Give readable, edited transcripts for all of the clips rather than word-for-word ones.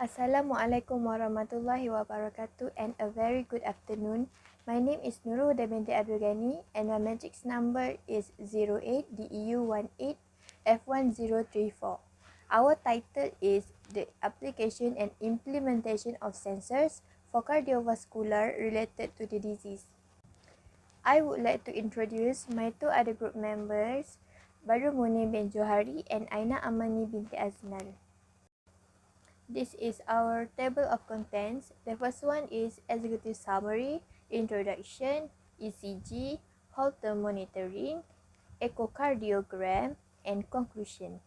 Assalamualaikum warahmatullahi wabarakatuh and a very good afternoon. My name is Nurul binti Abdul Ghani and my matrix number is 08DEU18F1034. Our title is The Application and Implementation of Sensors for Cardiovascular Related to the Disease. I would like to introduce my two other group members, Badrul Munir bin Johari and Aina Amani binti Aznal. This is our table of contents. The first one is executive summary, introduction, ECG, Holter monitoring, echocardiogram, and conclusion.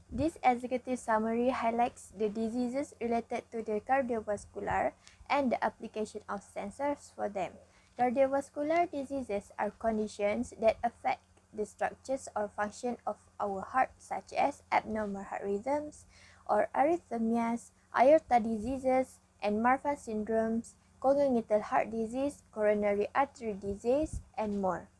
This executive summary highlights the diseases related to the cardiovascular and the application of sensors for them. Cardiovascular diseases are conditions that affect the structures or function of our heart, such as abnormal heart rhythms or arrhythmias, aorta diseases, and Marfan syndromes, congenital heart disease, coronary artery disease, and more.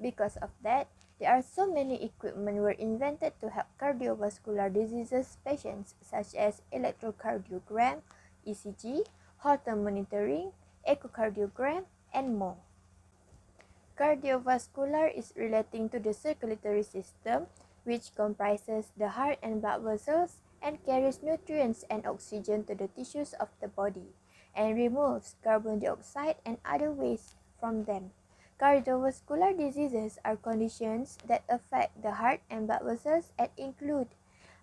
Because of that, there are so many equipment were invented to help cardiovascular diseases patients, such as electrocardiogram, ECG, Holter monitoring, echocardiogram, and more. Cardiovascular is relating to the circulatory system, which comprises the heart and blood vessels and carries nutrients and oxygen to the tissues of the body, and removes carbon dioxide and other waste from them. Cardiovascular diseases are conditions that affect the heart and blood vessels and include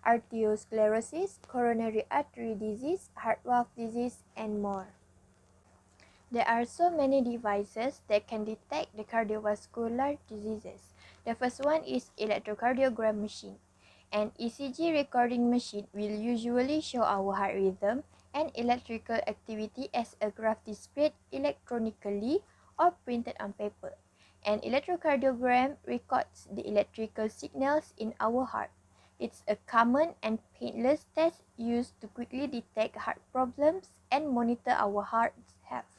arteriosclerosis, coronary artery disease, heart valve disease, and more. There are so many devices that can detect the cardiovascular diseases. The first one is electrocardiogram machine. An ECG recording machine will usually show our heart rhythm and electrical activity as a graph displayed electronically or printed on paper. An electrocardiogram records the electrical signals in our heart. It's a common and painless test used to quickly detect heart problems and monitor our heart's health.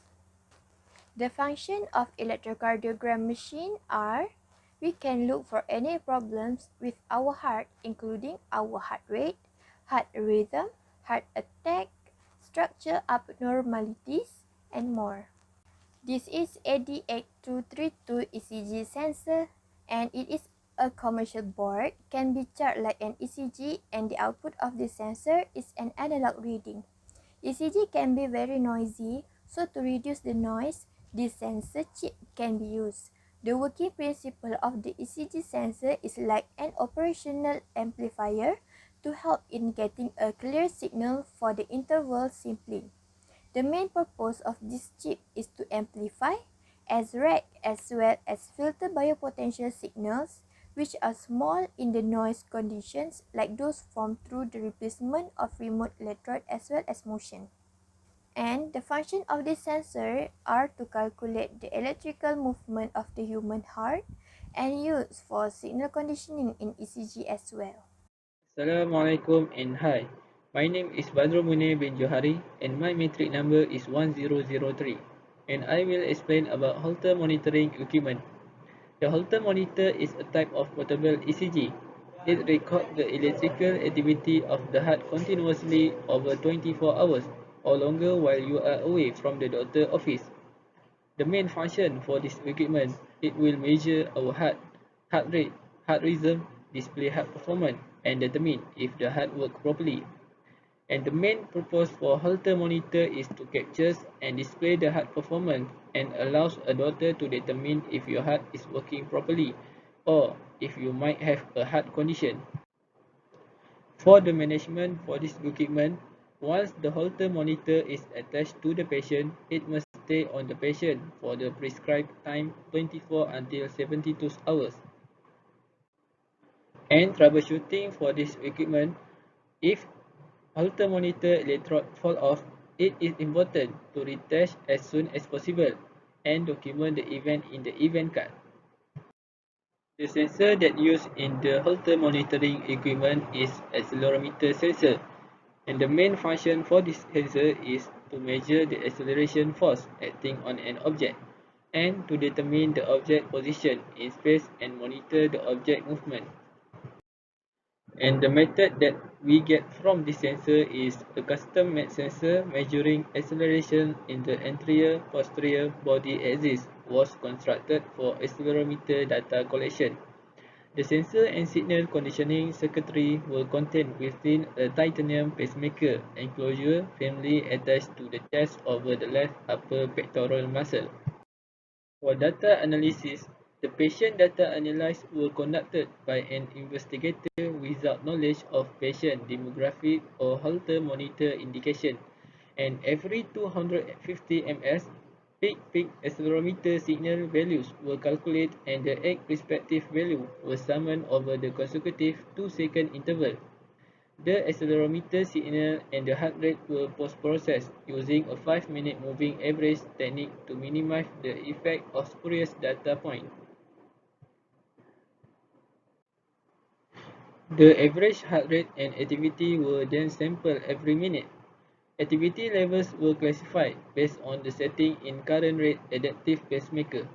The function of electrocardiogram machine are: we can look for any problems with our heart, including our heart rate, heart rhythm, heart attack, structural abnormalities, and more. This is AD8232 ECG sensor, and it is a commercial board, can be charged like an ECG, and the output of the sensor is an analog reading. ECG can be very noisy, so to reduce the noise, this sensor chip can be used. The working principle of the ECG sensor is like an operational amplifier to help in getting a clear signal for the interval sampling. The main purpose of this chip is to amplify, extract, as well as filter biopotential signals, which are small in the noise conditions like those formed through the replacement of remote electrode as well as motion. And the function of this sensor are to calculate the electrical movement of the human heart and used for signal conditioning in ECG as well. Assalamualaikum and hi. My name is Badrul Munir bin Johari and my matric number is 1003, and I will explain about Holter monitoring equipment. The Holter monitor is a type of portable ECG. It records the electrical activity of the heart continuously over 24 hours or longer while you are away from the doctor's office. The main function for this equipment, it will measure our heart rate, heart rhythm, display heart performance, and determine if the heart works properly. And the main purpose for Holter monitor is to capture and display the heart performance and allows a doctor to determine if your heart is working properly or if you might have a heart condition. For the management for this equipment, once the Holter monitor is attached to the patient, it must stay on the patient for the prescribed time 24 until 72 hours. And troubleshooting for this equipment, if Holter monitor electrode fall off, it is important to retest as soon as possible and document the event in the event card. The sensor that used in the Holter monitoring equipment is accelerometer sensor, and the main function for this sensor is to measure the acceleration force acting on an object and to determine the object position in space and monitor the object movement. And the method that we get from this sensor is a custom-made sensor measuring acceleration in the anterior posterior body axis was constructed for accelerometer data collection. The sensor and signal conditioning circuitry were contained within a titanium pacemaker enclosure firmly attached to the chest over the left upper pectoral muscle. For data analysis, the patient data analysis were conducted by an investigator without knowledge of patient demographic or Holter monitor indication, and every 250 ms peak accelerometer signal values were calculated and the eight respective values were summoned over the consecutive 2-second interval. The accelerometer signal and the heart rate were post-processed using a 5-minute moving average technique to minimize the effect of spurious data points. The average heart rate and activity were then sampled every minute. Activity levels were classified based on the setting in current rate adaptive pacemaker.